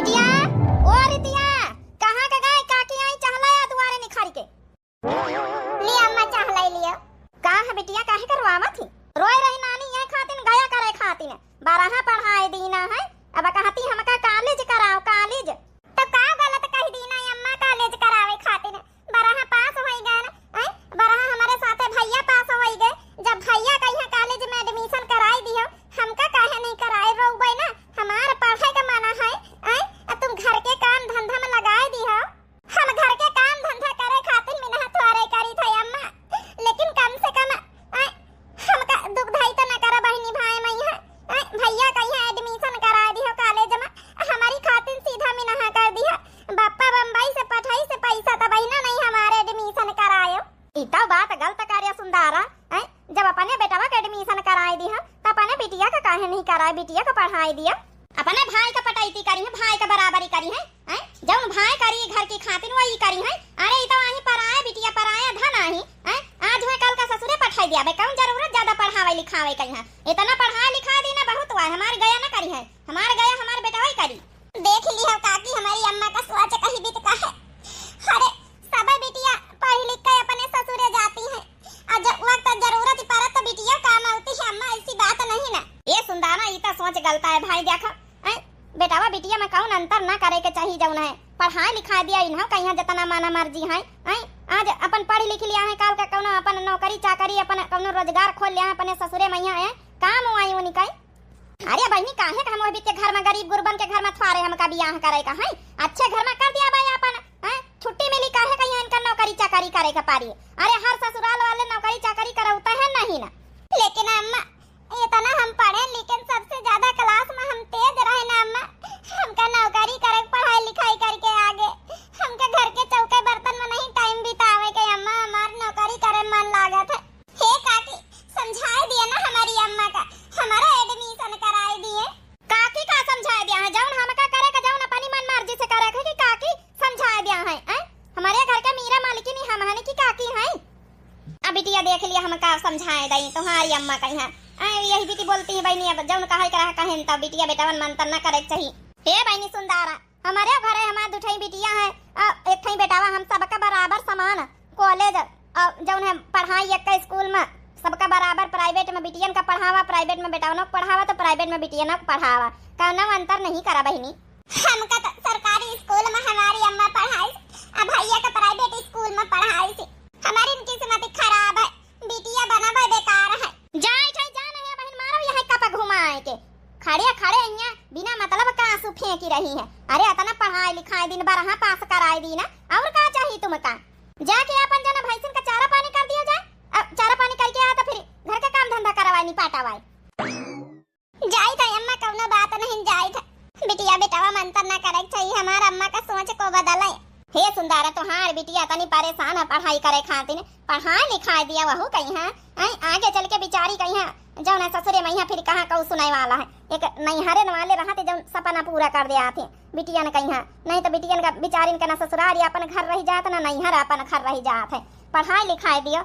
बिटिया, ओ रितिया, कहाँ का गए? काकी आई चहला या दुआरे निखारी के? ले अम्मा चहलाई लियो। कहाँ है बिटिया, काहे करवावा थी? रोए रही नानी ये खातिन गया करे खातिन। बारहा पढ़ाए दीना है, अब कहती हमका कॉलेज कराओ कॉलेज। तो का गलत कह दीना अम्मा कॉलेज करावे खातिर। बारहा पास होई गए ना, बारहा हमारे साथे भैया पास होई गए। जब भैया कहिया कॉलेज में एडमिशन कराई दियो, हमका काहे नहीं कराए रोबे ना? हमार पढ़ाई का माना है, तुम घर के काम धंधा में लगाए दियो। हम घर के काम धंधा करे खातिर मेहनत वारे करी थे अम्मा, लेकिन कम से कम हमका दुखधाई तो न करा बहिनी भाई मैया। भैया कहिया एडमिशन करा दियो कॉलेज में, हमारी खातिर सीधा मिनहा कर दिया। बापा बम्बई से पठाई से पैसा तो बहिना नहीं हमारे एडमिशन करायो। इता बात गलत कार्य सुंदरा, जब अपने बेटवा के एडमिशन कराई दी है तो अपने बिटिया का काहे नहीं कराए? बिटिया का पढ़ाई दिया, अपने भाई का पटाईती करी है, भाई का बराबरी करी है। जब भाई करी घर की खातिर वही करी है। अरे इता वही पराया बिटिया पराया धन आही, आज हुए कल का ससुरे पठाई दिया। कौन जरूरत ज्यादा पढ़ावे लिखावे कहीं है? इतना पढ़ा लिखा दी ना बहुत हुआ। हमारे गया ना करी है, हमारे गया हमारे बेटा वही करी। देख ली है काकी हमारी अम्मा का सोच कहीं बीत का है। अरे सब बिटिया पढ़ लिख के अपने ससुरे जाती है, और जब वक्त जरूरत पड़े तो बिटिया काम आती है। अम्मा ऐसी बात नहीं ना। ये सुंदरा इता सोच गलता है भाई। देखा बेटावा बिटिया में कौन अंतर ना करे के चाहिए। जौन है पढ़ाई लिखा दिया इन्हों कहीं जतना माना मर्जी है। आज अपन पढ़ लिख लिया है, काल का कौन अपन नौकरी चाकरी अपन कौन रोजगार खोल लिया है अपने ससुरे मैया है, काम हुआ वो निकाय। अरे बहनी काहे का हम के घर में गरीब गुरबन के घर में थवारे हमका बियाह करे का है? अच्छे घर में कर दिया भाई अपन। छुट्टी मिली काहे कहीं इनका नौकरी चाकरी करे का पारी? अरे हर ससुराल वाले नौकरी चाकरी करौता है नहीं ना। लेकिन अम्मा इतना हम पढ़े, लेकिन सबसे ज्यादा क्लास में हम तेज रहे ना अम्मा। हमका नौकरी करे पढ़ाई लिखाई करके आगे हमका घर के चौके बर्तन में नहीं टाइम बितावे के अम्मा। हमार नौकरी करे मन लागत है। हे काकी समझाए दिए ना हमारी अम्मा का, हमारा एडमिशन कराए दिए। काकी का समझाए दिया है? जौन हमका करे का जौन अपनी मन मर्जी से करे कि काकी समझाए दिया है? हमारे घर के मीरा मालिकिनी हम हने की काकी है। अब बिटिया देख लिया हमका समझाए दई तुम्हारी अम्मा कहीं है। यही बिटी बोलती है बहनी, अब जौन कहे करा कहें तब बिटिया बेटावन मंतर न करे चाहिए। हे बहनी सुंदरा, हमारे घर है हमारे दुठई बिटिया है, एक ठई बेटावा, हम सबका बराबर समान कॉलेज जौन है पढ़ाई एक का स्कूल में सबका बराबर। प्राइवेट में बिटियन का पढ़ावा, प्राइवेट में बेटावन को पढ़ावा, तो प्राइवेट में बिटियन को पढ़ावा। कौनो अंतर नहीं करा बहनी। हमका तो सरकारी स्कूल में हमारी अम्मा पढ़ाई, अब भैया का प्राइवेट स्कूल में पढ़ाई से हमारी इनकी किस्मत खराब है। बिटिया बना बेकार है। जाए जाए जाना है बहन, मारो यह कप घुमाए के खड़े खड़े यहाँ बिना मतलब का आंसू फेंकी रही है। अरे इतना पढ़ाई लिखाई दिन बारहा पास कराई दी ना, और का चाहिए तुमका? जाके अपन जना भैंसन का चारा पानी कर दिया जाए, चारा पानी करके आ तो फिर घर का काम धंधा करवाई नहीं पाटावाई। जाई था अम्मा, कौनो बात नहीं जाई था। बिटिया बेटावा मंतर ना करे चाहिए, हमारा अम्मा का सोच को बदले। हे सुंदरा, तो हार बिटिया तनी परेशान है पढ़ाई करे खातिर, पढ़ाई लिखाई दिया वहू कहीं है। आगे चल के बिचारी कहीं है जौन है ससुरे मैया फिर कहाँ कऊ सुनाई वाला है। एक नैहरे वाले रहते जौन सपना पूरा कर दे आते बिटिया ने कहीं है, नहीं तो बिटिया का बिचारी का ना ससुराल अपन घर रह जात ना नैहर अपन घर रह जात है। पढ़ाई लिखाई दियो,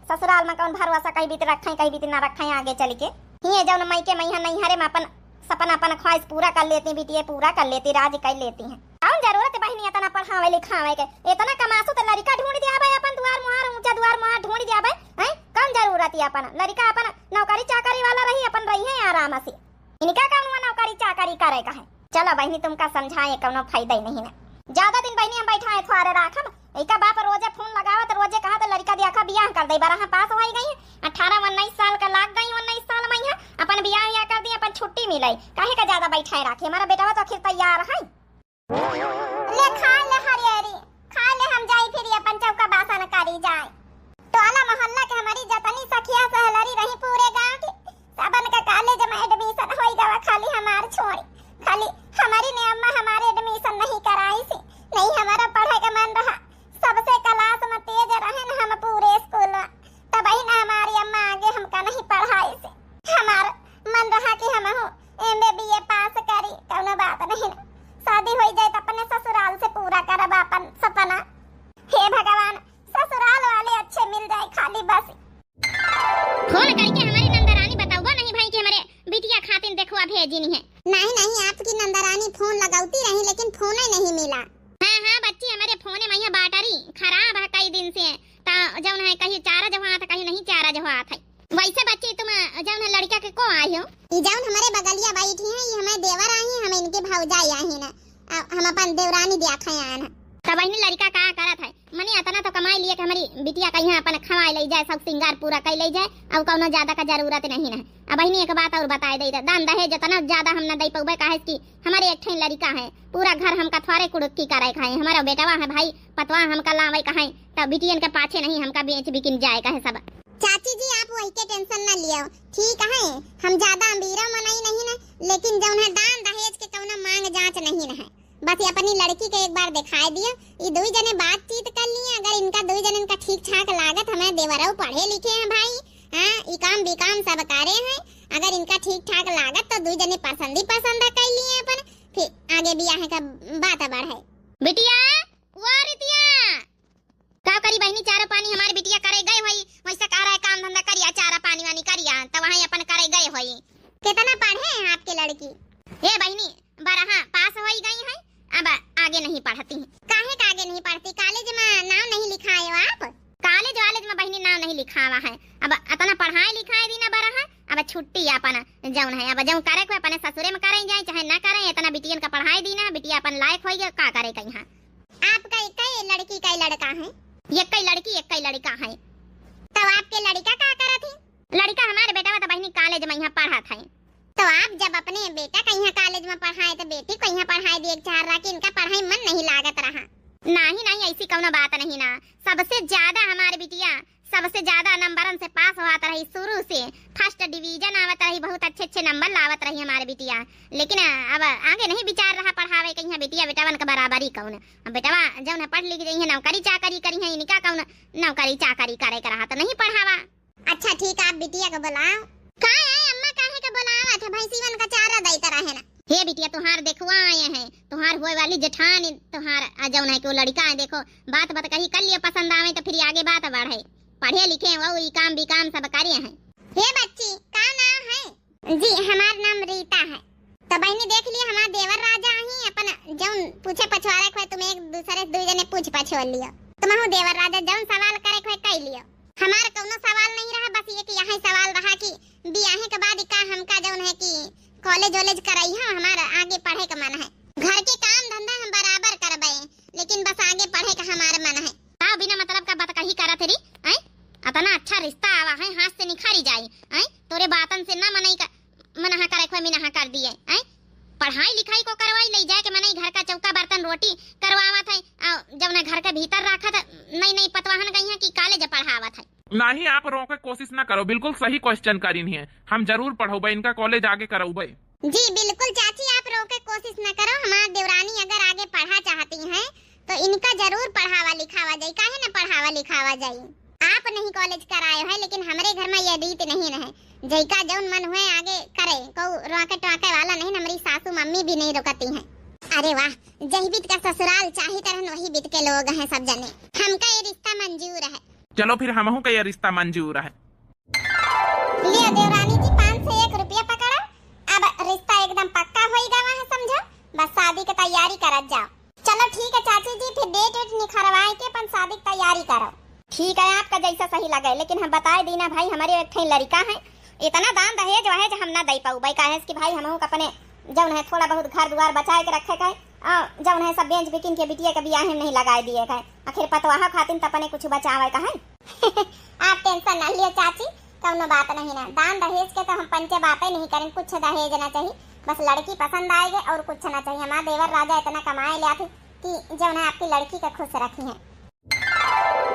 ससुराल में कौन भरोसा कहीं बीत रखे कहीं बीत ना रखे आगे चल के। ही जौन मई के मैया नैहरे में अपन सपना अपन ख्वाहिश पूरा कर लेती, बिटिया पूरा कर लेती, राज कर लेती है। कौन जरूरत बहनी इतना पढ़ावे लिखावे के? इतना कमासू तो लड़का ढूंढ दिया भाई, अपन द्वार मुहार ऊंचा द्वार मुहार ढूंढ दिया भाई। कौन जरूरत है अपन लड़का अपन नौकरी चाकरी वाला रही, अपन रही है आराम से। इनका कौन नौकरी चाकरी करेगा है? चलो बहनी तुमका समझाए कौनो फायदा ही नहीं ना। ज्यादा दिन बहनी हम बैठा है थोड़े राखम, एका बाप रोजे फोन लगावत रोजे कहा तो लड़का देखा बियाह कर दे। बारह पास हो गई 18-19 साल का लाग गई, 19 साल में अपन बियाह या कर दी, अपन छुट्टी मिलाई। काहे का ज्यादा बैठाए राखे? हमारा बेटा तो आखिर तैयार है। ले खा ले हरियरी, खा ले हम जाई फिर अपन चौका बासन करी जाए। टोला मोहल्ला के हमारी जतनी सखिया सहलरी रही पूरे गांव की सबन का कॉलेज में एडमिशन होई गवा, खाली हमार छोड़ी। खाली हमारी ने अम्मा हमारे एडमिशन नहीं कराई सी, नहीं हमारा पढ़ाई का मन रहा। सबसे क्लास में तेज रहे ना हम पूरे स्कूल में, तब ही ना हमारी अम्मा आगे हमका नहीं पढ़ाई सी। हमारा मन रहा कि हम MBA पास करी, कौनो बात नहीं ना। शादी हो जाए तो अपने ससुराल से पूरा करब अपन सपना। हे भगवान, ससुराल वाले अच्छे मिल जाए खाली बस। फोन करके हमारी नंदरानी बताऊगा नहीं भाई कि हमारे बिटिया खातिन देखो भेजी नहीं है। नहीं आपकी नंदरानी फोन लगाती रही, लेकिन फोन ही नहीं मिला। हाँ हाँ बच्ची, हमारे फोने में बैटरी खराब है कई दिन से, ता जौन है कहीं चार्ज हुआ था कहीं नहीं चार्ज हुआ था। वैसे बच्ची तुम जौन है लड़का के को आई हो? ई जौन हमारे बगलिया बैठी है ये हमारे देवर आई है, हम इनके भौजाई आई है ना, हम अपन देवरानी देखा आन। तब वही लड़का का करत है मने इतना तो कमाई लिए कि हमारी बिटिया कहीं अपन खवाई ले जाए, सब सिंगार पूरा कर ले जाए, अब कौनो ज्यादा का जरूरत नहीं है। अब वही एक बात और बताए दे, दान दहेज जितना ज्यादा हम न दे पौबे काहे कि हमारे एक ठन लड़का है, पूरा घर हमका थोड़े कुड़की करे खाए, हमारा बेटवा है भाई पतवा हमका लावे कहे, तब बिटियन के पाछे नहीं हमका बेच बिकिन जाए कहे सब। चाची जी आप वही के टेंशन न लियो, ठीक है, हम ज्यादा अमीरा मनाई नहीं ना, लेकिन जौन है दान दहेज के कौनो मांग जांच नहीं है, बस ये अपनी लड़की के एक बार दिखाई दिया। ये दो जने बातचीत कर लिए, अगर इनका दो जने का ठीक ठाक लागत, हमें देवराव पढ़े लिखे हैं भाई, हाँ ई काम बिकाम सब करे हैं, अगर इनका ठीक ठाक लागत तो दो जने पसंद ही पसंद कर लिए अपन, फिर आगे ब्याह का बात बढ़े। बिटिया वो रितिया का करी बहनी, चारा पानी हमारे बिटिया करे गए होई, वैसे कह रहा है काम धंधा करिया, चारा पानी वानी करिया, तो वहां अपन करे गए होई। कितना पढ़े हैं आपकी लड़की? ए बहनी 12 पास होई गई है, अब आगे नहीं पढ़ती है। काहे का आगे नहीं पढ़ती? कॉलेज में नाम नहीं लिखाए हो आप? कॉलेज वालेज में बहनी नाम नहीं लिखावा है, अब इतना पढ़ाई लिखाई दी ना 12, अब छुट्टी अपन जौन है, अब जौन करे को अपने ससुरे में करें जाए चाहे ना करें, इतना बिटियन का पढ़ाई दी ना, बिटिया अपन लायक होई का करे कहीं। आपका एक लड़की का लड़का है? एक कई लड़की एक कई लड़का है। तब आपके लड़का क्या करा थी? लड़का हमारे बेटा तो बहनी कॉलेज में यहाँ पढ़ा था। तो आप जब अपने बेटा कहीं कॉलेज में पढ़ाए तो बेटी को यहाँ पढ़ाई दिए, चाह रहा कि इनका पढ़ाई मन नहीं लागत रहा? नहीं नहीं ऐसी कौनो बात नहीं ना, सबसे ज्यादा हमारी बिटिया सबसे ज्यादा नंबरन से पास होता रही, शुरू से फर्स्ट डिवीजन आवत रही, बहुत अच्छे अच्छे नंबर लावत रही हमारी बिटिया, लेकिन अब आगे नहीं विचार रहा पढ़ावे कहीं बिटिया बेटावन का बराबरी कौन, बेटवा जब न पढ़ लिख गई है नौकरी चाकरी करी है, इनका कौन नौकरी चाकरी करे का रहा तो नहीं पढ़ावा। अच्छा ठीक है, आप बिटिया को बुलाओ। का है अम्मा काहे के बुलावा थे? भैंसीवन का चारा देता रहे ना। हे बिटिया तुहार देखवा आए हैं, तुहार होए वाली जेठानी तुहार जौन है कि वो लड़का है, देखो बात बात कही कर लियो, पसंद आवे तो फिर आगे बात बढ़े, पढ़े लिखे वो ई काम भी काम सब करे हैं। हे बच्ची का नाम है? जी हमारा नाम रीता है। तो बहनी देख लिया हमारा देवर राजा ही अपन जौन पूछे पछवारे को तुम एक दूसरे दो जने पूछ पछोल लियो, तुम्हारो देवर राजा जौन सवाल करे को कह लियो, हमारा कोनो सवाल नहीं रहा, बस ये कि यही सवाल रहा कि बियाह के बाद का हमका जौन है कि कॉलेज वॉलेज कराई है, हमारा आगे पढ़े का मन है, घर के काम धंधा हम बराबर करबे, लेकिन बस आगे पढ़े का हमारा मन है। का बिना मतलब का बात कही करा तेरी हैं? इतना अच्छा रिश्ता आवा है, हाथ से निखारी जाई हैं, तोरे बातन से ना मनई का मनहा करे को मिनहा कर दिए हैं, पढ़ाई लिखाई को करवाई ले जाए के मनई घर का चौका बर्तन रोटी करवावा था, जब ना घर के भीतर रखा था, नहीं नहीं पतवाहन गई है कि कॉलेज पढ़ावा था। नहीं आप रोके कोशिश ना करो, बिल्कुल सही क्वेश्चन करी नहीं है, हम जरूर पढ़ोबे, इनका कॉलेज आगे करौबे। जी बिल्कुल चाची आप रोके कोशिश न करो, हमारा देवरानी अगर आगे पढ़ा चाहती हैं तो इनका जरूर पढ़ावा लिखावा जाए, काहे न पढ़ावा लिखावा जाए। आप नहीं कॉलेज कराए है, लेकिन हमारे घर में ये रीत नहीं रहे, जैका जौन मन हुए आगे करे, को रोके टोके वाला नहीं, हमारी सासू मम्मी भी नहीं रोकती हैं। अरे वाह, जही बीत का ससुराल चाहे तरह वही बीत के लोग हैं सब जने, हमका ये रिश्ता मंजूर है। चलो फिर हमहू का ये रिश्ता मंजूर है। लिया देवरानी जी 5 से 1 रुपया पकड़ो, अब रिश्ता एकदम पक्का हो गया है, समझो, बस शादी की तैयारी करत जाओ। चलो ठीक है चाची जी, फिर डेट वेट निखरवाए के अपन शादी की तैयारी करो। ठीक है आपका जैसा सही लगे, लेकिन हम बताए दीना भाई हमारे एक लड़का है, इतना दान दहेज वहेज हम ना दे पाऊ भाई, काहे कि भाई हम अपने जौन है थोड़ा बहुत घर द्वार बचाए के रखे गए, जौन है सब बेच बिकिन के बिटिया के बियाह में नहीं लगाए दिए गए, आखिर पतवाहा खातिन त अपने कुछ बचावे का है। आप टेंशन ना लियो चाची, कौनो बात नहीं ना, दान दहेज के तो हम पंचे बातें नहीं करें, कुछ दहेज ना चाहिए, बस लड़की पसंद आएगी और कुछ ना चाहिए। हमारा देवर राजा इतना कमाए लिया थे कि जौन है आपकी लड़की का खुश रखी है।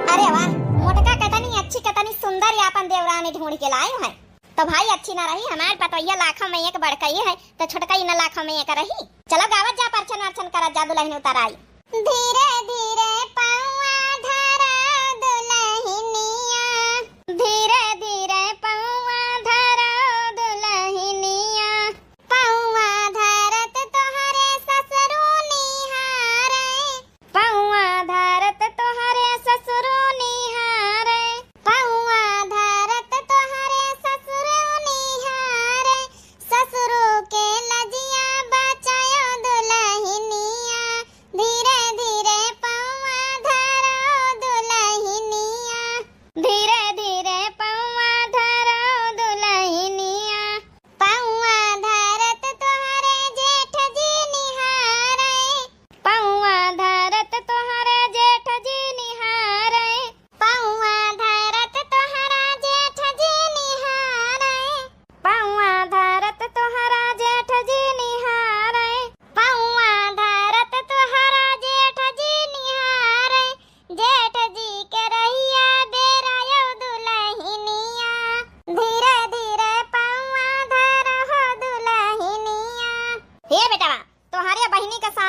अरे वाह, मोटका कितनी अच्छी कितनी सुंदर अपन देवरानी ढूंढ के लाए हैं, तो भाई अच्छी ना रही, हमारे पतोइया लाखों में एक बड़कई है, तो छोटका ही न लाखों में एक रही। चलो गावत जा परछन अर्चन करा जा दुल्हन उतर आई। धीरे धीरे पौआ धरा दुल्हनिया, धीरे धीरे पौआ धरा दुल्हनिया, पौआ धरत तोहरे ससुरो निहारे, पौआ धरत तोहरे ससुरो निहारे, पौआ धरत तोहरे ससुरो निहारे, ससुरो के लजिया बचायो दुल्हनिया,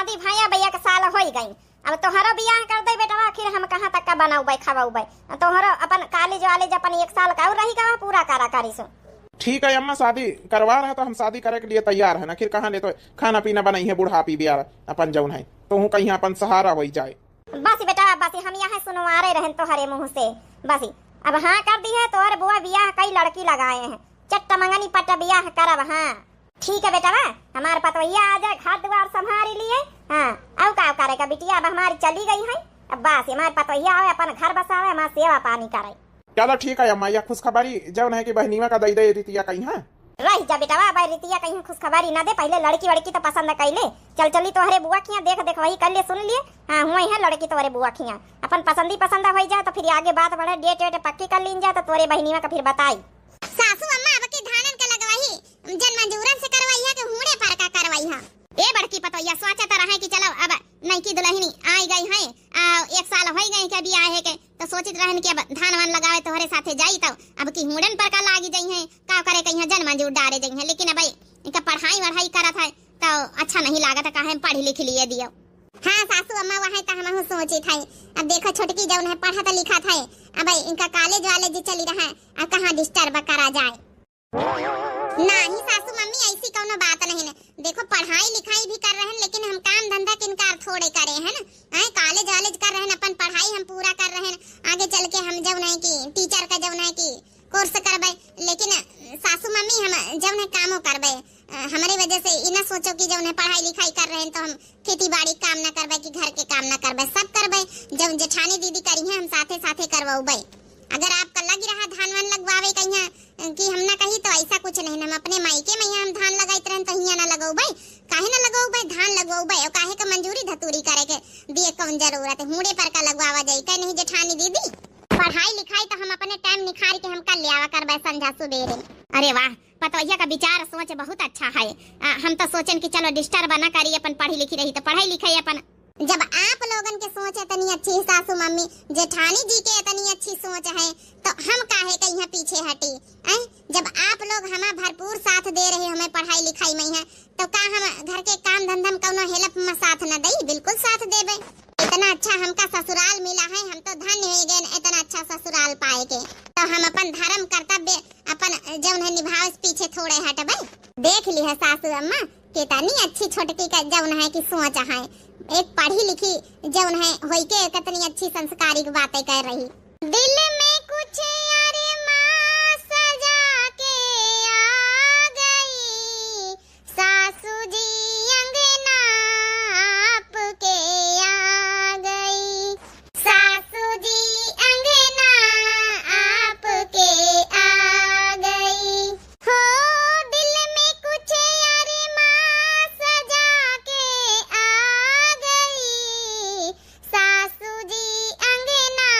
शादी भैया भैया के साल हो गई। अब तोहरा बियाह कर दे बेटा, फिर हम कहाँ तक का बनाऊ खावाऊ तोहरा अपन कॉलेज वालेज अपन 1 साल का और रही का पूरा करा करी सो। ठीक है अम्मा, शादी करवा रहा तो हम शादी करे के लिए तैयार है ना। फिर कहाँ ले तो खाना पीना बनाई है बुढ़ापी बियाह अपन जौन है तो हूँ कहीं अपन सहारा हो जाए। बस बेटा बस हम यहाँ सुनवारे रहन तोहरे मुँह से बस। अब हाँ कर दी है तोहरे बुआ बियाह कई लड़की लगाए हैं, चट्टा मंगनी पट्टा बियाह करब। हाँ ठीक है बेटा, हमारे पतवैया आ जाए घर द्वार संभाल लिए। हाँ अब का करेगा बिटिया, अब हमारी चली गई है, अब बस हमारे पतवैया आवे अपन घर बसावे, हमारा सेवा पानी करे। चलो ठीक है अम्मा, यह खुशखबरी जौन है कि बहनीवा का दई दे रितिया कहीं है रही जा बेटा भाई रितिया कहीं खुशखबरी ना दे, पहले लड़की वड़की तो पसंद कर ले। चल चली तोहरे बुआ खिया देख देख वही कर ले सुन लिए। हाँ हुई है लड़की तोहरे बुआ खिया, अपन पसंदी पसंद हो जाए तो फिर आगे बात बढ़े, डेट वेट पक्की कर लीन जाए तो तोरे बहनीवा का फिर बताई। सासू अम्मा अब के धानन का लगवाही जन मंजूरन से करवाई है कि हुड़े पर का करवाई है। ए बड़की पतोया सोचा तो रहे कि चलो अब नई की दुल्हनी आई गई है, 1 साल हो गए के भी आए के, तो सोचित रहन कि अब धान वान लगावे तोहरे साथे जाई तो अब की हुड़न पर का लागी जाई है, का करे कहीं जन मंजूर डारे जाई है। लेकिन अब इनका पढ़ाई वढ़ाई करत है तो अच्छा नहीं लागत, काहे पढ़ी लिख लिए दियो। हाँ सासू अम्मा वही तो हम सोची थी। अब देखो छोटकी जौन है पढ़ा लिखा था, अब इनका कॉलेज वालेज चली रहा है, अब कहाँ डिस्टर्ब करा जाए। नहीं सासू मम्मी ऐसी कोनो बात नहीं है, देखो पढ़ाई लिखाई भी कर रहे हैं लेकिन हम काम धंधा के इनकार थोड़े करे हैं ना। कॉलेज वालेज कर रहे हैं, अपन पढ़ाई हम पूरा कर रहे हैं, आगे चल के हम जौन है कि टीचर का जौन है कि कोर्स करबे। लेकिन सासू मम्मी हम जौन है कामो करबे, हमारी वजह से इना सोचो कि जौन है पढ़ाई लिखाई कर रहे हैं तो हम खेती बाड़ी काम ना करबे कि घर के काम ना करबे, सब करबे। जब जेठानी दीदी करी है हम साथे साथे करवाऊबे। अगर आपका लग रहा धान वान लगवावे कहीं कि हम ना कही तो ऐसा कुछ नहीं, हम अपने मायके में हम धान लगाइत रहन तो हिया ना लगौबे, काहे ना लगौबे, धान लगौबे और काहे का मंजूरी धतूरी करे के दिए कौन जरूरत है, हुड़े पर का लगवावा जाई कह नहीं जेठानी दीदी। पढ़ाई लिखाई तो हम अपने टाइम निखार के हम कर लियावा करबे संझा सुबेरे। अरे वाह पतोहिया का विचार सोच बहुत अच्छा है। हम तो सोचन कि चलो डिस्टर्ब ना करी, अपन पढ़ी लिखी रही तो पढ़ाई लिखाई अपन। जब आप लोगन के सोच इतनी अच्छी है सासू मम्मी, जेठानी जी के इतनी अच्छी सोच है तो हम काहे के यहाँ पीछे हटी। जब आप लोग हमें भरपूर साथ दे रहे हमें पढ़ाई लिखाई में है तो का हम घर के काम धंधा में कोनो हेल्प में साथ न दई, बिल्कुल साथ देबे। इतना अच्छा हमका ससुराल मिला है, हम तो धन्य हो गए इतना अच्छा ससुराल पाए के, तो हम अपन धर्म कर्तव्य अपन जौन है निभावे पीछे थोड़े हटबे। देख ली है सासू अम्मा कितनी अच्छी छोटकी का जौन है कि सोच है, एक पढ़ी लिखी जौन है होई के कितनी अच्छी संस्कारिक बातें कर रही। दिल में कुछ अरमां सजा के आ गई, सासू जी अंगना आपके आ गई, सासू जी अंगना आपके आ गई। हो दिल में कुछ अरमां सजा के आ गई, सासू जी अंगना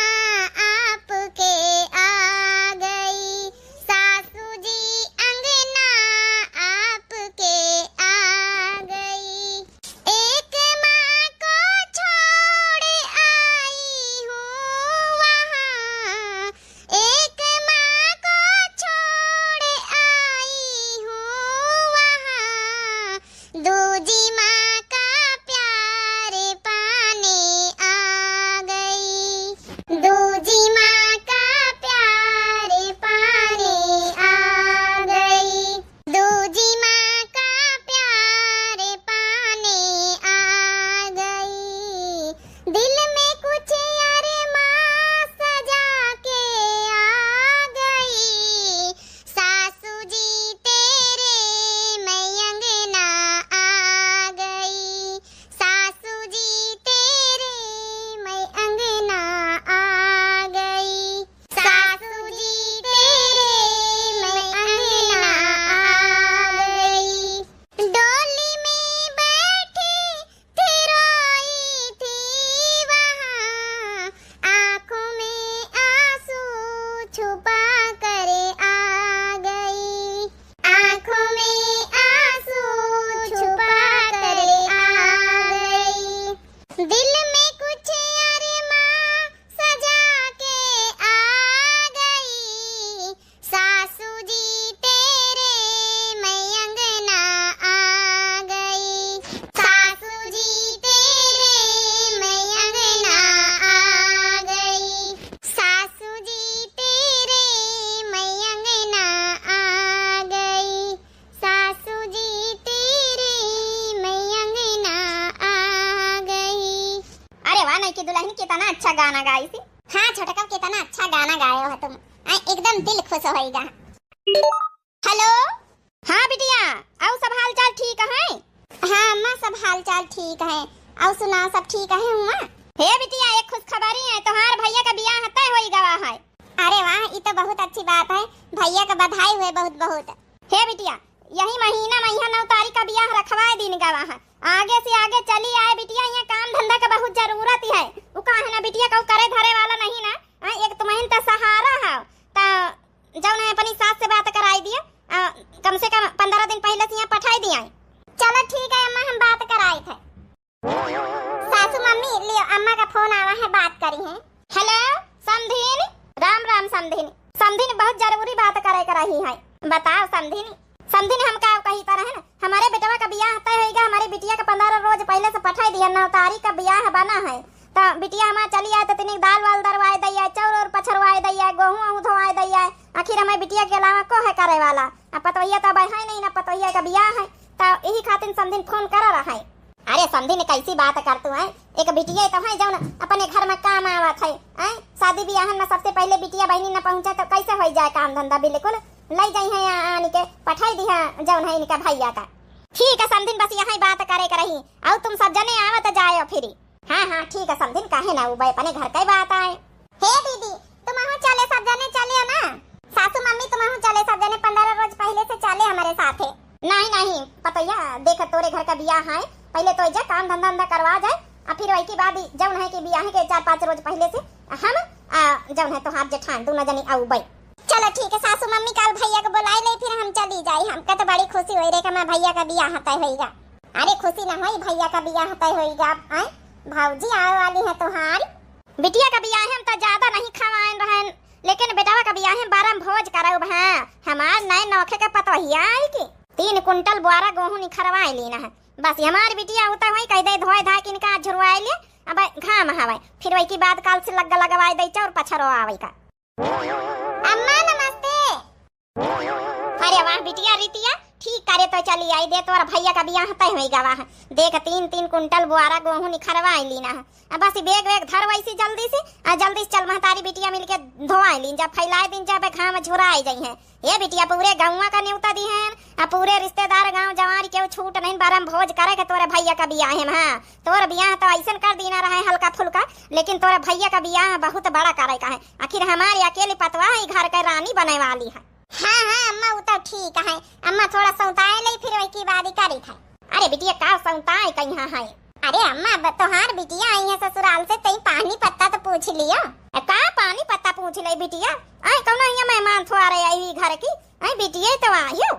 है कि दुल्हन कितना अच्छा गाना गाई थी। हाँ छोटका कितना अच्छा गाना गाए हो तुम, एकदम दिल खुश होएगा। हेलो हाँ बिटिया, और सब हाल चाल ठीक है? हाँ अम्मा सब हाल चाल ठीक है, और सुनाओ सब ठीक है हुआ? हे बिटिया एक खुशखबरी है, तुम्हार भैया का ब्याह तय होई गवा है। अरे वाह ये तो बहुत अच्छी बात है, भैया का बधाई हुए बहुत बहुत। हे बिटिया यही महीना 9 तारीख का ब्याह रखवाए दिन गवा है, आगे से आगे चली आए बिटिया, यहाँ काम धंधा का बहुत जरूरत है। वो कहा है ना बिटिया को करे धरे वाला नहीं ना, एक तुम्हें तो सहारा है, तो जब ने अपनी सास से बात कराई दिया, कम से कम 15 दिन पहले से यहाँ पठाई दिया। चलो ठीक है अम्मा, हम बात कराए थे। सासू मम्मी लियो अम्मा का फोन आवा है, बात करी है। हेलो समधिनी, राम राम समधिनी। समधिनी बहुत जरूरी बात करे कर रही है, बताओ समधिनी। समधिनी हम का कही तरह है ना, हमारे बेटवा का ब्याह तय होएगा, हमारी बिटिया का 15 रोज पहले से पठाई दिया, 9 तारीख का ब्याह बना है, तो बिटिया हमारा चली आए तो तिनी दाल वाल दरवाए दैया, चाउर और पछरवाए दैया, गेहूं धोवाए दैया, आखिर हमारी बिटिया के अलावा को है करे वाला, अब पतोहिया तो है नहीं ना, पतोहिया का ब्याह है, तो यही खातिर समधिन फोन कर रहा है। अरे समधिन कैसी बात करतू है, एक बिटिया तो है जो अपने घर में काम आवत है, शादी ब्याह में सबसे पहले बिटिया बहनी न पहुंचे तो कैसे हो जाए काम धंधा, बिल्कुल ले जाई है आन के पठाई दी है जौन है इनका भैया का। ठीक है समधिन, बस यही बात करे करही, और तुम सब जने आवत जाए फिर। हाँ हाँ ठीक है समधिन, काहे ना उबे अपने घर का ही बात आए। हे दीदी तुम चले सब जने चले ना, सासू मम्मी तुम चले सब जने 15 रोज पहले से चले हमारे साथ है। नहीं नहीं पतैया देख तोरे घर का ब्याह है, पहले तो जा काम धंधा करवा जाए, और फिर वही के बाद जौन है कि ब्याह के 4-5 रोज पहले से हम जौन है तो हाथ जेठान दोनों जनी आउबे। चलो ठीक है सासू मम्मी कल भैया को बुलाए ले, फिर हम चली जाए, हमका तो बड़ी खुशी होई रे कि मैं भैया का ब्याह तय होएगा। अरे खुशी ना होई, भैया का ब्याह तय होएगा, भाऊजी आए वाली है तोहार। बिटिया का ब्याह हम तो ज्यादा नहीं खवाएं रहन, लेकिन बेटावा का ब्याह हम बारम भोज करब है, हमार नए नौखे का पतोहिया आई की 3 कुंटल बुआरा गेहूं निखरवाए लेना है, बस हमारी बिटिया होता है कह दे धोए धा के इनका झुरवाए ले, अब घाम हवाए, फिर वही की बाद काल से लगवाए दे चाउर पछरो आवे का। अम्मा नमस्ते। अरे वाह बिटिया रितिया ठीक करे तो चली आई, दे तोरा भैया का ब्याह तय होएगा वाह, देख 3 कुंटल बुआरा गेहूं निखरवाए लीना है, अब बस बेग धर वैसी जल्दी से चल महतारी बिटिया मिलके धोआई लीन, जब फैलाए दिन जब घाम झुराई जाई है। ये बिटिया पूरे गाँव का न्योता दी है, पूरे रिश्तेदार गाँव जवार के छूट नहीं, बारम भोज करे के तोरे भैया का ब्याह है। हाँ तोर ब्याह तो ऐसा कर देना रहा है हल्का फुल्का, लेकिन तोरे भैया का ब्याह बहुत बड़ा करे का है, आखिर हमारी अकेले पतवा है घर के रानी बने वाली है। हाँ हाँ अम्मा वो तो ठीक है, अम्मा थोड़ा सौताए ले फिर वही की बात करी था। अरे बिटिया का सौताए कहाँ है? अरे अम्मा तोहार बिटिया आई है ससुराल से, तई पानी पत्ता तो पूछ लिया। का पानी पत्ता पूछ ले बिटिया, आई कौन यहाँ मेहमान थो आ रहे आई घर की, आई बिटिया तो आयो।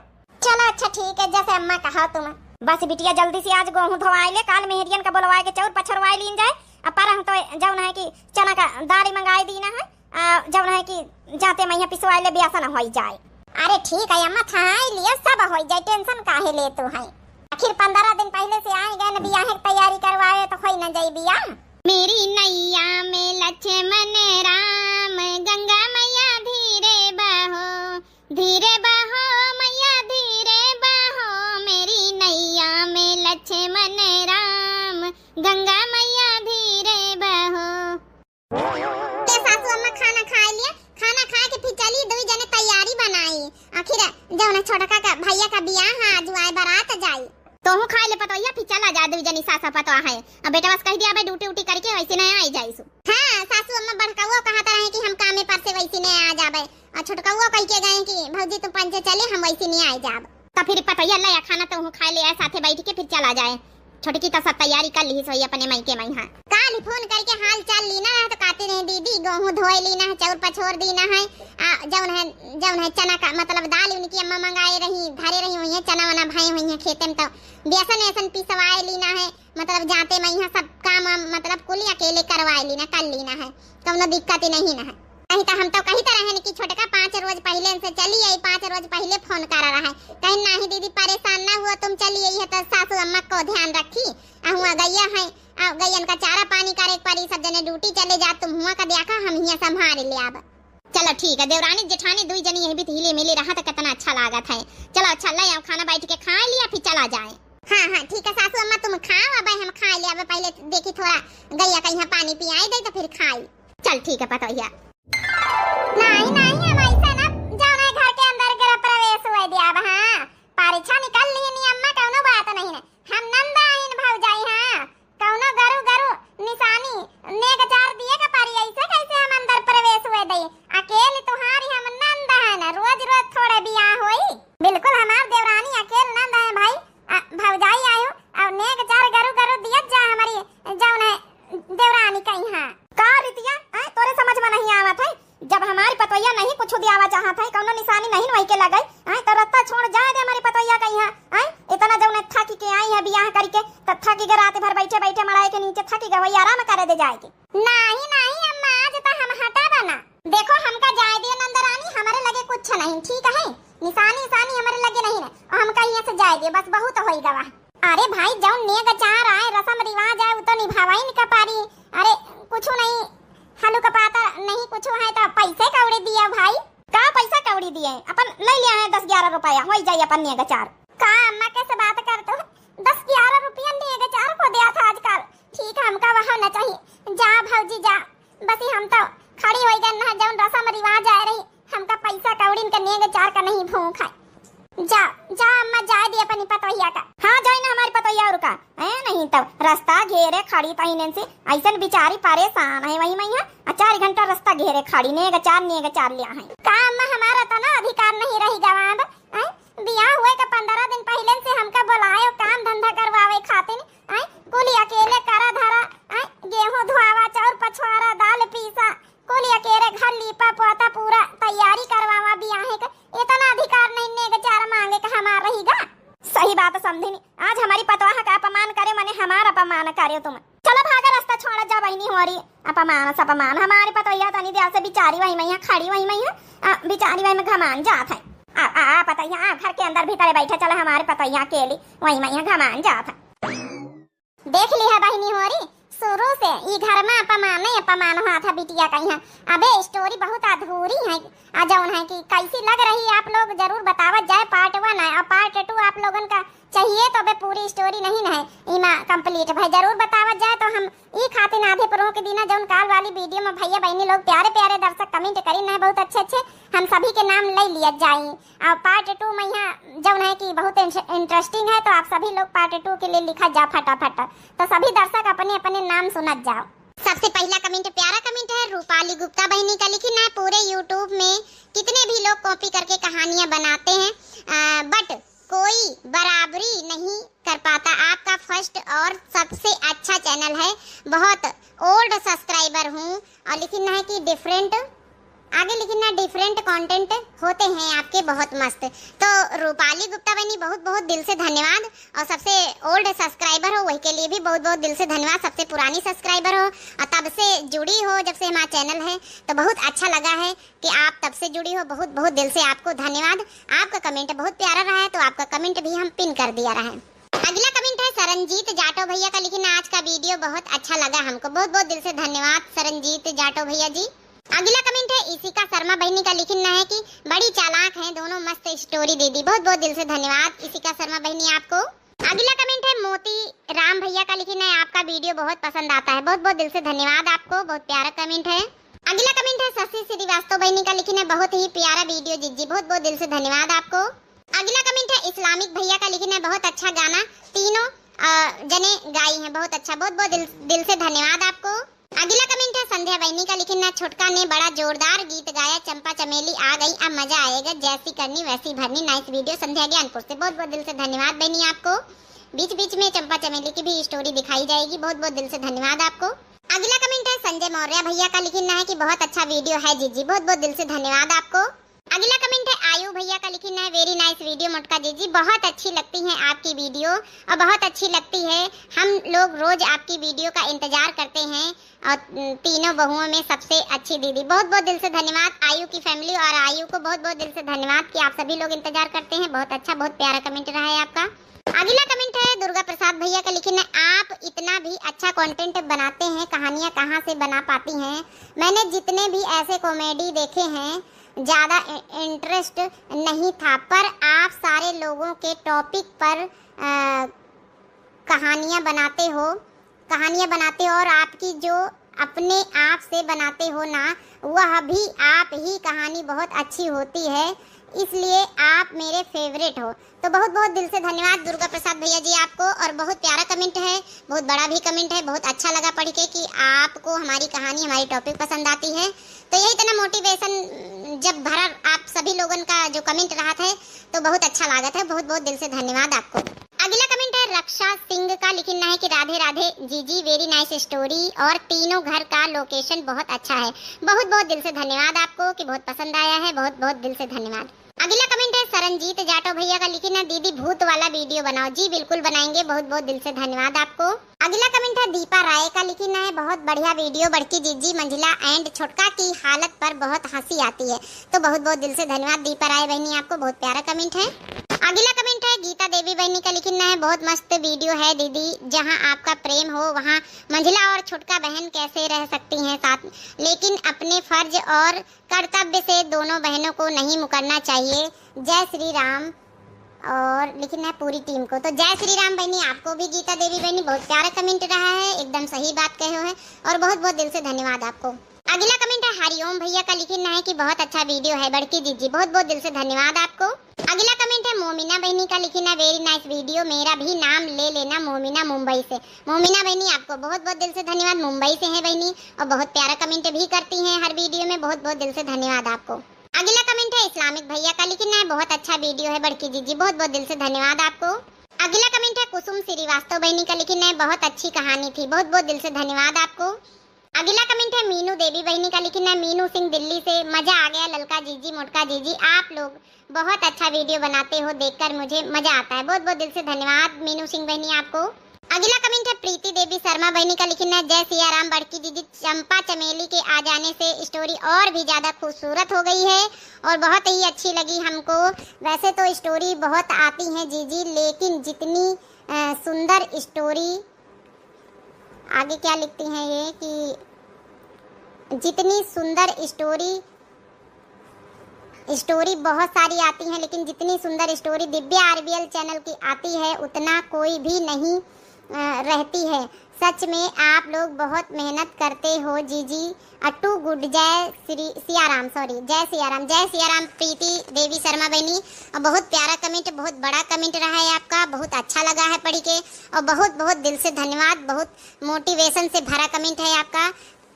चलो अच्छा ठीक है जैसे अम्मा कहा तुम। बस बिटिया जल्दी से आज गेहूं धोवाए ले, काल मेहरियन का बुलवाए के चाउर पछरवाए लीन जाए, अब पर हम तो जौन है कि चना का दाल मंगाई दीना है, जौन है कि जाते मैं पिसवाए ले ब्याह न हो जाए। अरे ठीक है अम्मा थाई लिया सब हो जाए, टेंशन काहे ले तू है, आखिर 15 दिन पहले से आए गए न ब्याह की तैयारी करवाए तो कोई न जाई ब्याह। मेरी नैया में लक्ष्मण राम, गंगा मैया धीरे बहो मैया धीरे बहो, मेरी नैया में लक्ष्मण राम, गंगा मैया धीरे बहो। ते सासू अम्मा खाना खा लिया, खाना खा के फिर चली 2 जने तैयारी बनाई, आखिर जौन छोटका का भैया का ब्याह आज आए बारात जाई, तो हूँ खा ले पतोहिया फिर चला जा 2 जनी सासा पतवा है, अब बेटा बस कह दिया अबे ड्यूटी उटी करके वैसे नहीं आई जाइसु। हाँ सासू अम्मा बड़काओ कहता रहे कि हम कामे पर से वैसे नहीं आ जाबे, और छोटकाओ कह के गए कि भौजी तुम पंचे चले हम वैसे नहीं आ जाब, तो फिर पतोहिया ले खाना तो हूँ खा ले आए साथे बैठ के फिर चला जाए, छोटकी तो सब तैयारी कर ली सोई अपने मायके में। हाँ काल फोन करके हाल चाल लेना है, तो कहते रहे दीदी गेहूं धोए लेना है, चाउर पछोर देना है, जौन है चना का मतलब दाल उनकी अम्मा मंगाए रही धरे रही हुई है, चना वना भाई हुई है खेते में, तो बेसन पिसवाए लेना है, मतलब जाते मैं यहाँ सब काम मतलब कुल अकेले करवाए लेना कर लेना है, कौनो दिक्कत नहीं ना है। कहीं तो हम तो कही तरह है कि छोटका 5 रोज पहले से चली आई, 5 रोज पहले फोन कर रहा है, कहीं नहीं दीदी परेशान ना हुआ तुम चली आई है, तो सासू अम्मा को ध्यान रखी, हुआ गैया है गैयन का चारा पानी करे परी, सब जने ड्यूटी चले जा, तुम हुआ का देखा हम यहाँ संभाल ले। अब चलो ठीक है, देवरानी जेठानी 2 जनी यही भी हिले मिली रहा तो कितना अच्छा लागत है। चलो अच्छा ले आओ खाना बैठ के खा लिया फिर चला जाए। हाँ हाँ ठीक है सासू अम्मा तुम खाओ, अब हम खा ले, अब पहले देखी थोड़ा गैया कहीं पानी पियाई दे तो फिर खाई। चल ठीक है पतोहिया। नहीं नहीं हम ऐसा ना जाना घर के अंदर के प्रवेश हुए दिया। अब हाँ परीक्षा निकल ली नी अम्मा, कौनो बात नहीं है। हम नंदा आइन भौजाई हाँ कौनो गरु गरु निशानी नेक चार दिए का पारी, ऐसे कैसे हम अंदर प्रवेश हुए दई। अकेले तुम्हारी हम नंदा है ना, रोज रोज थोड़े बियाह होई। बिल्कुल हमार देवरानी अकेले नंदा है भाई, भौजाई आयो और नेक चार गरु गरु दिया जा हमारी जौन है देवरानी कहीं। हाँ का रितिया तोरे समझ में नहीं आवत है, जब हमारी पतोहिया नहीं कुछ दियावा चाहत है, कौनो निशानी नहीं वही के लगई तो रत्ता छोड़ जाए दे हमारी पतोहिया कहीं। इतना जौन थकी के आई है बियाह करके, तो थकी के रात भर बैठे बैठे मड़ाई के नीचे थकी गई, वही आराम करे दे जाएगी। नहीं नहीं अम्मा आज तो हम हटा बना, देखो हमका जाए दिया नंदरानी, हमारे लगे कुछ नहीं ठीक है, निशानी निशानी हमारे लगे नहीं है और हमका यहाँ से जाए दिए बस, बहुत होई गवा। अरे भाई जौन नेक चार आए रसम रिवाज आए वो तो निभावाई नहीं का पारी। अरे कुछ नहीं हलू का पाता नहीं कुछ है तो पैसे कौड़ी दिया भाई। का पैसा कौड़ी दिए अपन ले लिया है 10-11 रुपया हो जाए अपन नेगा चार। का अम्मा कैसे बात करते हो, 10-11 रुपया नेगा चार को दिया था आजकल। ठीक है हमका वहाँ न चाहिए, जा भौजी जा, बस हम तो खड़ी हो गए ना जौन रसम रिवाज आ रही, हमका पैसा कौड़ी का नेगा चार का नहीं भूख है। जा जा अम्मा जाए दिए अपनी पतोहिया का। हाँ जाए ना हमारी पतोहिया और का है नहीं तब रास्ता घेरे खड़ी तहीने से ऐसा बेचारी परेशान है, वही मैया 4 घंटा रास्ता घेरे खड़ी नेगा चार लिया है। का अम्मा हमारा तो ना अधिकार नहीं रही गवाब, बियाह हुए का 15 दिन पहले से हमका बुलायो काम धंधा करवावे खातिर, कुली अकेले करा धरा, गेहूं धुआवा चाउर पछवारा दाल पीसा, कुली अकेले घर लीपा पोता पूरा तैयारी करवावा बियाह का, इतना अधिकार नहीं नेगा चार मांगे का हमारा रहेगा। सही बात समझी नहीं, आज हमारी पतवाह का अपमान करे मने हमारा अपमान करे तुम। चलो भागा रास्ता छोड़ जा बहनी हो रही अपमान हमारी पतोहिया तनी देर से बिचारी वही मैया खड़ी वही मैया बिचारी वही में घमान जात है। पतोहिया घर के अंदर भीतर बैठे चला हमारे पतोहिया अकेली वही मैया घमान जात है। देख ली है बहनी हो रही शुरू से ये घर में अपमान हुआ था बिटिया का यहाँ। अबे स्टोरी बहुत अधूरी है जौन है कि कैसी लग रही है आप लोग जरूर बतावत जाए। पार्ट 1 है और पार्ट 2 आप लोगन का चाहिए तो अबे पूरी स्टोरी नहीं है इमा कंप्लीट भाई जरूर बतावत जाए। तो हम ई खातिर आधे परों के दिना जौन काल वाली वीडियो में भैया बहनी लोग प्यारे प्यारे दर्शक कमेंट करी ना बहुत अच्छे हम सभी के नाम ले लिया जाए। और पार्ट 2 में यहाँ जौन है कि बहुत इंटरेस्टिंग है तो आप सभी लोग पार्ट 2 के लिए लिखा जाओ फटाफट, तो सभी दर्शक अपने अपने नाम सुनत जाओ। सबसे पहला कमेंट प्यारा कमेंट है रूपाली गुप्ता बहनी का लिखी ना, पूरे यूट्यूब में कितने भी लोग कॉपी करके कहानियां बनाते हैं बट कोई बराबरी नहीं कर पाता। आपका फर्स्ट और सबसे अच्छा चैनल है, बहुत ओल्ड सब्सक्राइबर हूँ। और लिखना है कि आगे लिखना डिफरेंट कंटेंट होते हैं आपके बहुत मस्त। तो रूपाली गुप्ता बहनी बहुत बहुत दिल से धन्यवाद, और सबसे ओल्ड सब्सक्राइबर हो वही के लिए भी बहुत बहुत दिल से धन्यवाद। सबसे पुरानी सब्सक्राइबर हो और तब से जुड़ी हो जब से हमारा चैनल है तो बहुत अच्छा लगा है कि आप तब से जुड़ी हो, बहुत बहुत दिल से आपको धन्यवाद। आपका कमेंट बहुत प्यारा रहा है तो आपका कमेंट भी हम पिन कर दिया रहा है। अगला कमेंट है सरनजीत जाटो भैया का लिखना, आज का वीडियो बहुत अच्छा लगा हमको, बहुत बहुत दिल से धन्यवाद सरनजीत जाटो भैया जी। अगला कमेंट है इशिका शर्मा बहनी का लिखना है कि बड़ी चालाक हैं दोनों, मस्त स्टोरी दे दी, बहुत बहुत दिल से धन्यवाद इशिका शर्मा बहनी आपको। अगला कमेंट है मोती राम भैया का लिखना है, आपका वीडियो बहुत पसंद आता है, बहुत बहुत दिल से धन्यवाद आपको, बहुत प्यारा कमेंट है। अगला कमेंट है शशि श्रीवास्तव बहनी का लिखना है, बहुत ही प्यारा वीडियो जीजी, बहुत बहुत दिल से धन्यवाद आपको। अगला कमेंट है इस्लामिक भैया का लिखना है, बहुत अच्छा गाना तीनों जने गाई हैं, बहुत अच्छा, बहुत बहुत दिल से धन्यवाद आपको। अगला कमेंट है संध्या बहनी का लिखना, छोटका ने बड़ा जोरदार गीत गाया, चंपा चमेली आ गई अब मजा आएगा, जैसी करनी वैसी भरनी, नाइस वीडियो संध्या ज्ञानपुर से, बहुत बहुत दिल से धन्यवाद बहनी आपको। बीच बीच में चंपा चमेली की भी स्टोरी दिखाई जाएगी, बहुत बहुत दिल से धन्यवाद आपको। अगला कमेंट है संजय मौर्य भैया का लिखना है कि बहुत अच्छा वीडियो है जीजी, बहुत बहुत दिल से धन्यवाद आपको। अगला कमेंट है आयु भैया का लिखना है, वेरी नाइस वीडियो मोटका जीजी, बहुत अच्छी लगती है आपकी वीडियो और बहुत अच्छी लगती है, हम लोग रोज आपकी वीडियो का इंतजार करते हैं और तीनों बहुओं में सबसे अच्छी दीदी, बहुत बहुत दिल से धन्यवाद आयु की फैमिली और आयु को बहुत बहुत दिल से धन्यवाद कि आप सभी लोग इंतजार करते हैं, बहुत अच्छा बहुत प्यारा कमेंट रहा है आपका। अगला कमेंट है दुर्गा प्रसाद भैया का लिखना, आप इतना भी अच्छा कंटेंट बनाते हैं, कहानियां कहाँ से बना पाती हैं, मैंने जितने भी ऐसे कॉमेडी देखे हैं ज़्यादा इंटरेस्ट नहीं था, पर आप सारे लोगों के टॉपिक पर कहानियाँ बनाते हो और आपकी जो अपने आप से बनाते हो ना, वह भी आप ही कहानी बहुत अच्छी होती है, इसलिए आप मेरे फेवरेट हो। तो बहुत बहुत दिल से धन्यवाद दुर्गा प्रसाद भैया जी आपको। और बहुत प्यारा कमेंट है, बहुत बड़ा भी कमेंट है, बहुत अच्छा लगा पढ़ के कि आपको हमारी कहानी, हमारी टॉपिक पसंद आती है। तो यही इतना मोटिवेशन जब भरा आप सभी लोगों का जो कमेंट रहा था, तो बहुत अच्छा लगा था। बहुत बहुत दिल से धन्यवाद आपको। अगला कमेंट है रक्षा सिंह का, लिखना है कि राधे राधे जीजी, वेरी नाइस स्टोरी और तीनों घर का लोकेशन बहुत अच्छा है। बहुत बहुत दिल से धन्यवाद आपको कि बहुत पसंद आया है। बहुत बहुत दिल से धन्यवाद। अगला कमेंट है सरनजीत जाटो भैया का, लिखना दीदी भूत वाला वीडियो बनाओ। जी बिल्कुल बनाएंगे। बहुत बहुत दिल से धन्यवाद आपको। अगला कमेंट है दीपा राय का, लिखना है बहुत बढ़िया वीडियो, बड़की जीजी, मंझिला एंड छोटका की हालत पर बहुत हंसी आती है। तो बहुत बहुत दिल से धन्यवाद दीपा राय बहनी आपको, बहुत प्यारा कमेंट है। अगला कमेंट है गीता देवी बहनी का, लिखना है बहुत मस्त वीडियो है दीदी, जहां आपका प्रेम हो वहां मंझिला और छोटका बहन कैसे रह सकती हैं साथ, लेकिन अपने फर्ज और कर्तव्य से दोनों बहनों को नहीं मुकरना चाहिए। जय श्री राम। और लिखना है पूरी टीम को। तो जय श्री राम बहनी आपको भी, गीता देवी बहनी, बहुत प्यारा कमेंट रहा है, एकदम सही बात कहे हो है और बहुत बहुत दिल से धन्यवाद आपको। अगला कमेंट है हरिओम भैया का, लिखना है कि बहुत अच्छा वीडियो है बड़की दीदी, बहुत बहुत दिल से धन्यवाद आपको। अगला कमेंट है मोमिना बहनी का, लिखना वेरी नाइस वीडियो, मेरा भी नाम ले लेना मोमिना मुंबई से। मोमिना बहनी आपको बहुत बहुत दिल से धन्यवाद, मुंबई से है बहनी और बहुत प्यारा कमेंट भी करती हैं हर वीडियो में। बहुत बहुत दिल से धन्यवाद आपको। अगला कमेंट है इस्लामिक भैया का, लिखना है बहुत अच्छा वीडियो है बड़की दीदी, बहुत बहुत दिल से धन्यवाद आपको। अगला कमेंट है कुसुम श्रीवास्तव बहनी का, लिखना है बहुत अच्छी कहानी थी, बहुत बहुत दिल से धन्यवाद आपको। अगला कमेंट है मीनू देवी बहनी का, लिखना है मीनू सिंह दिल्ली से, मजा आ गया ललका जीजी मोटका जीजी, आप लोग बहुत अच्छा वीडियो बनाते हो, देखकर मुझे मजा आता है। बहुत बहुत दिल से धन्यवाद मीनू सिंह बहनी आपको। अगला कमेंट है प्रीति देवी शर्मा बहनी का, लिखना है जय सिया राम बड़की दीदी, चंपा चमेली के आ जाने से स्टोरी और भी ज्यादा खूबसूरत हो गई है और बहुत ही अच्छी लगी हमको। वैसे तो स्टोरी बहुत आती है जीजी, लेकिन जितनी सुंदर स्टोरी, आगे क्या लिखती हैं ये कि जितनी सुंदर स्टोरी बहुत सारी आती हैं, लेकिन जितनी सुंदर स्टोरी दिव्या आरबीएल चैनल की आती है उतना कोई भी नहीं रहती है। सच में आप लोग बहुत मेहनत करते हो जीजी, अट्टू गुड, जय सिया राम प्रीति देवी शर्मा बहनी। और बहुत प्यारा कमेंट, बहुत बड़ा कमेंट रहा है आपका, बहुत अच्छा लगा है पढ़ के और बहुत बहुत दिल से धन्यवाद। बहुत मोटिवेशन से भरा कमेंट है आपका।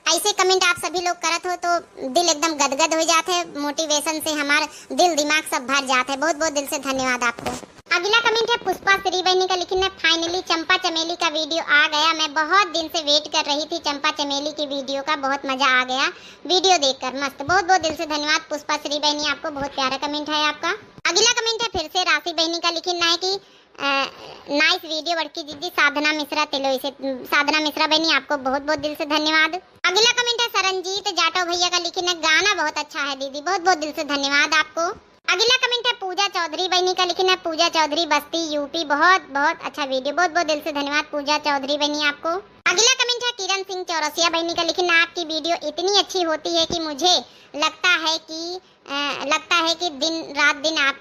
ऐसे कमेंट आप सभी लोग करत हो तो दिल एकदम गदगद हो जाते हैं, मोटिवेशन से हमारा दिल दिमाग सब भर जाता है। बहुत बहुत दिल से धन्यवाद आपको। अगला कमेंट है पुष्पा श्री बहनी का, लिखना फाइनली चंपा चमेली का वीडियो आ गया, मैं बहुत दिन से वेट कर रही थी चंपा चमेली की वीडियो का, बहुत मजा आ गया वीडियो देखकर, मस्त। बहुत बहुत दिल से धन्यवाद पुष्पा श्री बहनी आपको, बहुत प्यारा कमेंट है आपका। अगला कमेंट है फिर से राशि बहनी का, लिखना है कि नाइस वीडियो बड़की दीदी, साधना मिश्रा तिलोई से, साधना मिश्रा बहनी आपको बहुत बहुत दिल से धन्यवाद। अगला कमेंट है सरनजीत जाटव भैया का, लिखना गाना बहुत अच्छा है दीदी, बहुत बहुत दिल से धन्यवाद आपको। अगला कमेंट है पूजा चौधरी बहनी का, लिखना पूजा चौधरी बस्ती यूपी, बहुत बहुत अच्छा वीडियो, बहुत बहुत दिल से धन्यवाद पूजा चौधरी बहनी आपको। अगला कमेंट है किरण सिंह चौरसिया बहनी का, लिखना आपकी वीडियो इतनी अच्छी होती है कि मुझे लगता है कि दिन रात दिन आप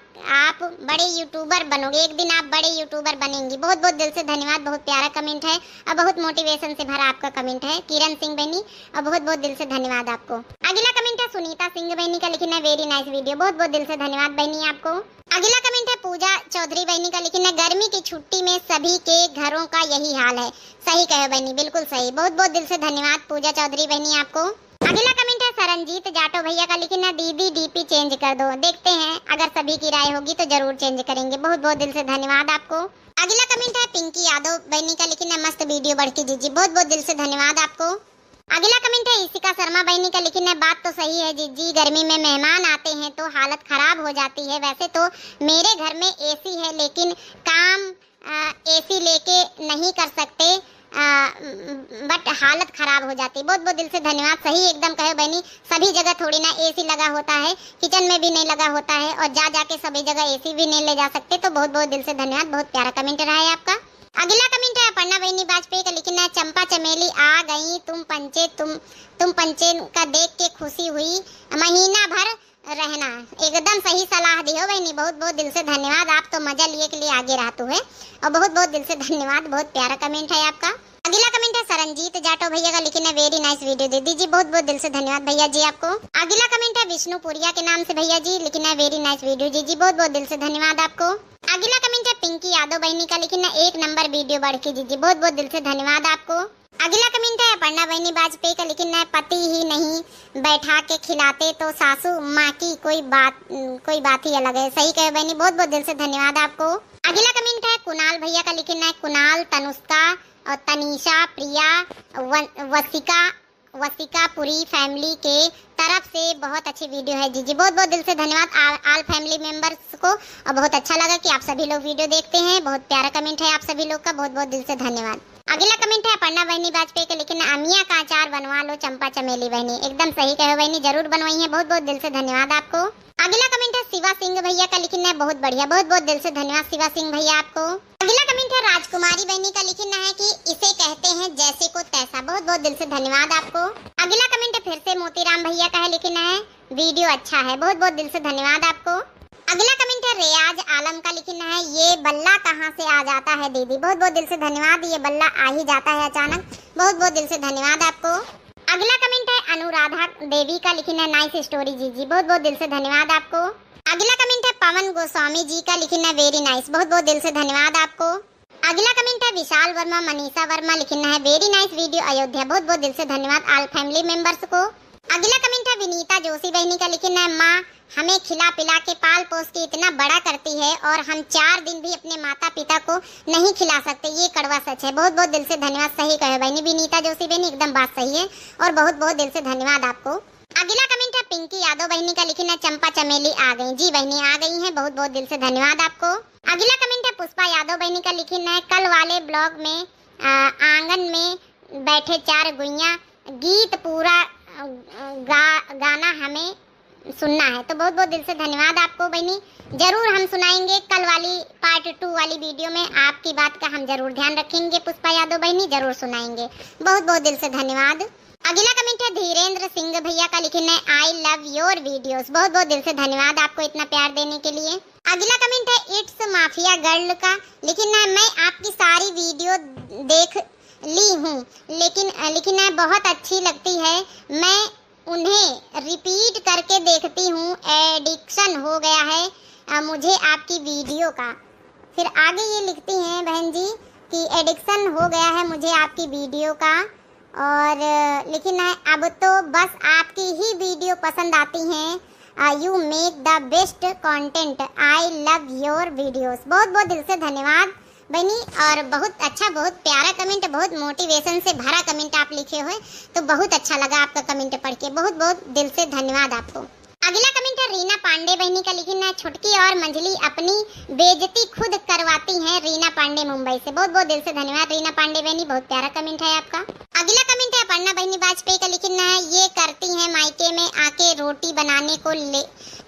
बड़े यूट्यूबर बनोगे, एक दिन आप बड़े यूट्यूबर बनेंगी। बहुत बहुत दिल से धन्यवाद, बहुत प्यारा कमेंट है और बहुत मोटिवेशन से भरा आपका कमेंट है किरण सिंह बहनी और बहुत बहुत दिल से धन्यवाद आपको। अगला कमेंट है सुनीता सिंह बहनी का, लिखना वेरी नाइस वीडियो, बहुत बहुत दिल से धन्यवाद बहनी आपको। अगला कमेंट है पूजा चौधरी बहनी का, लिखना गर्मी की छुट्टी में सभी के घरों का यही हाल है। सही कहे बहनी, बिल्कुल सही, बहुत बहुत दिल से धन्यवाद पूजा चौधरी बहनी आपको। अगला कमेंट है सरनजीत जाटो भैया का, लिखना दीदी डीपी चेंज कर दो, देखते हैं अगर सभी की राय होगी तो जरूर चेंज करेंगे। बहुत बहुत दिल से धन्यवाद आपको। अगला कमेंट है पिंकी यादव बहनी का, लिखना मस्त वीडियो बड़की जीजी, बहुत बहुत दिल से धन्यवाद आपको। अगला कमेंट है इशिका शर्मा बहनी का, लिखना बात तो सही है जीजी, गर्मी में मेहमान आते हैं तो हालत खराब हो जाती है। वैसे तो मेरे घर में एसी है, लेकिन काम एसी लेके नहीं कर सकते, बट हालत खराब हो जाती है। बहुत बहुत दिल से धन्यवाद, सही एकदम कहे बहनी, सभी जगह थोड़ी ना एसी लगा होता है, किचन में भी नहीं लगा होता है और जाके सभी जगह एसी भी नहीं ले जा सकते। तो बहुत बहुत दिल से धन्यवाद, बहुत प्यारा कमेंट रहा है आपका। अगला कमेंट है अपर्णा बहनी वाजपेयी का, लिखना चंपा चमेली आ गई, तुम पंचे का देख के खुशी हुई, महीना भर रहना। एकदम सही सलाह दी हो बहनी, बहुत बहुत दिल से धन्यवाद। आप तो मजा लिए के लिए आगे रहते हुए, और बहुत बहुत दिल से धन्यवाद। बहुत प्यारा कमेंट है आपका। अगला कमेंट है सरनजीत जाटो भैया का, लिखना है वेरी नाइस वीडियो दीदी जी। बहुत बहुत दिल से धन्यवाद भैया जी आपको। अगला कमेंट है विष्णुपुरिया के नाम से भैया जी, लिखना है वेरी नाइस वीडियो जी जी। बहुत बहुत दिल से धन्यवाद आपको। अगला कमेंट है पिंकी यादव बहनी का, लिखना है एक नंबर वीडियो बढ़ के जी जी। बहुत बहुत दिल से धन्यवाद आपको। अगला कमेंट है अपर्णा बहनी वाजपेयी का, लिखना है पति ही नहीं बैठा के खिलाते तो सासू माँ की कोई बात ही अलग है। सही कहे बहनी, बहुत बहुत दिल से धन्यवाद आपको। अगला कमेंट है कुणाल भैया का, लिखना है कुणाल, तनुष्का और तनीषा, प्रिया, वसिका पूरी फैमिली के तरफ से बहुत अच्छी वीडियो है जी जी। बहुत बहुत दिल से धन्यवाद ऑल फैमिली मेंबर्स को, और बहुत अच्छा लगा कि आप सभी लोग वीडियो देखते हैं। बहुत प्यारा कमेंट है आप सभी लोग का, बहुत बहुत दिल से धन्यवाद। अगला कमेंट है अपर्णा बहनी वाजपेयी का, लिखना अमिया का अचार बनवा लो चंपा चमेली बहनी। एकदम सही कहे बहनी, जरूर बनवाई है। बहुत बहुत दिल से धन्यवाद आपको। अगला कमेंट है शिवा सिंह भैया का, लिखना है बहुत बढ़िया। बहुत बहुत दिल से धन्यवाद शिवा सिंह भैया आपको। अगला कमेंट है राजकुमारी बहनी का, लिखना है कि इसे कहते हैं जैसे को तैसा। बहुत बहुत दिल से धन्यवाद आपको। अगला कमेंट है फिर से मोतीराम भैया का है, लिखना है वीडियो अच्छा है। बहुत बहुत दिल से धन्यवाद आपको। अगला कमेंट है रियाज आलम का, लिखना है ये बल्ला कहाँ से आ जाता है दीदी। बहुत बहुत दिल से धन्यवाद। ये बल्ला आ ही जाता है अचानक। बहुत बहुत दिल से धन्यवाद आपको। अगला कमेंट है अनुराधा देवी का, लिखना है नाइस स्टोरी जी जी। बहुत बहुत दिल से धन्यवाद आपको। अगला कमेंट है पवन गोस्वामी जी का, लिखना है वेरी नाइस। बहुत बहुत दिल से धन्यवाद आपको। अगला कमेंट है विशाल वर्मा मनीषा वर्मा, लिखना है वेरी नाइस वीडियो अयोध्या। बहुत बहुत दिल से धन्यवाद ऑल फैमिली मेंबर्स को। अगला कमेंट है विनीता जोशी बहनी का, लिखना है माँ हमें खिला पिला के पाल पोस के इतना बड़ा करती है और हम 4 दिन भी अपने माता पिता को नहीं खिला सकते, ये कड़वा सच है। बहुत बहुत दिल से धन्यवाद। सही कहे बहनी विनीता जोशी बहनी, एकदम बात सही है, और बहुत बहुत दिल से धन्यवाद आपको। अगला कमेंट है पिंकी यादव बहनी का, लिखना चंपा चमेली आ गई जी। बहनी आ गई हैं, बहुत बहुत दिल से धन्यवाद आपको। अगला कमेंट है पुष्पा यादव बहनी का, लिखना है कल वाले ब्लॉग में आंगन में बैठे 4 गुइया गीत पूरा गाना हमें सुनना है। तो बहुत बहुत दिल से धन्यवाद आपको बहनी। जरूर हम सुनाएंगे कल वाली पार्ट 2 वाली वीडियो में, आपकी बात का हम जरूर ध्यान रखेंगे पुष्पा यादव बहनी, जरूर सुनाएंगे। बहुत बहुत दिल से धन्यवाद। अगला कमेंट है धीरेन्द्र सिंह भैया का, लिखना है आई लव योर वीडियोस। बहुत बहुत दिल से धन्यवाद आपको इतना प्यार देने के लिए। अगला कमेंट है इट्स माफिया गर्ल का, लिखना है मैं आपकी सारी वीडियो देख ली हूँ, लेकिन बहुत अच्छी लगती है, मैं उन्हें रिपीट करके देखती हूँ, एडिक्शन हो गया है मुझे आपकी वीडियो का। फिर आगे ये लिखती हैं बहन जी कि एडिक्शन हो गया है मुझे आपकी वीडियो का, और लिखना है अब तो बस आपकी ही वीडियो पसंद आती हैं, you make the best content, I love your videos. बहुत बहुत दिल से धन्यवाद बनी, और बहुत अच्छा, बहुत प्यारा कमेंट, बहुत मोटिवेशन से भरा कमेंट आप लिखे हुए, तो बहुत अच्छा लगा आपका कमेंट पढ़ के। बहुत बहुत दिल से धन्यवाद आपको। अगला कमेंट है रीना पांडे बहनी का, लिखना है छुटकी और मंजली अपनी बेइज्जती खुद करवाती हैं, रीना पांडे मुंबई से। बहुत बहुत दिल से धन्यवाद रीना पांडे बहनी, बहुत प्यारा कमेंट है आपका। अगला कमेंट है अपर्णा बहनी वाजपेयी का, लिखना है ये करती हैं मायके में आके रोटी बनाने को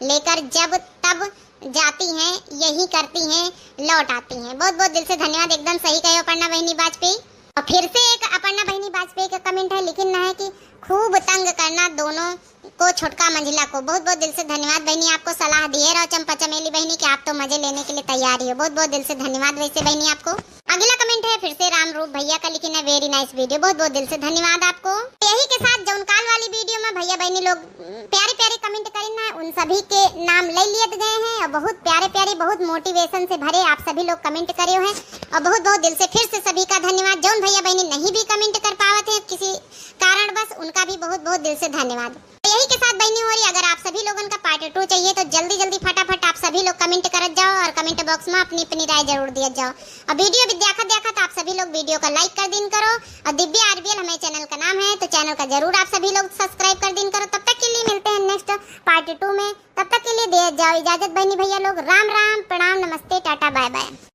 लेकर जब तब जाती हैं, यही करती हैं, लौट आती हैं। बहुत बहुत दिल से धन्यवाद, एकदम सही कहे अपर्णा बहनी वाजपेयी। और फिर से एक अपर्णा बहनी वाजपेयी का कमेंट है, लिखना है कि खूब तंग करना दोनों को, छोटका मंझला को। बहुत बहुत दिल से धन्यवाद बहनी, आपको सलाह दी है और चंपा चमेली बहनी कि आप तो मजे लेने के लिए तैयार ही हो। बहुत बहुत दिल से धन्यवाद वैसे बहनी आपको। अगला कमेंट है फिर से राम रूप भैया का, लिखना है वेरी नाइस वीडियो। बहुत बहुत दिल से धन्यवाद आपको। यही के साथ जौनकाल वाली वीडियो में भैया बहनी लोग प्यारे प्यारे कमेंट करें, उन सभी के नाम ले लिए गए हैं, और बहुत प्यारे प्यारे, बहुत मोटिवेशन से भरे आप सभी लोग कमेंट करे हैं, और बहुत बहुत दिल से फिर से सभी का धन्यवाद। जौन भैया बहनी नहीं भी कमेंट कर पावत है किसी कारण बस, उनका भी बहुत बहुत दिल से धन्यवाद। यही के साथ बहनी हो रही, अगर आप सभी लोगों का पार्ट 2 चाहिए तो जल्दी जल्दी फटाफट आप सभी लोग कमेंट करत जाओ, और कमेंट बॉक्स में अपनी अपनी राय जरूर दिया जाओ। और वीडियो भी देखत आप सभी लोग वीडियो का लाइक कर दिन करो, और दिव्या आरबीएल हमारे चैनल का नाम है, तो चैनल का जरूर आप सभी लोग सब्सक्राइब कर दिन करो। तब तक के लिए मिलते हैं नेक्स्ट पार्ट 2 में, तब तक के लिए दे जाओ इजाजत बहनी भैया लोग। राम राम, प्रणाम, नमस्ते, टाटा, बाय बाय।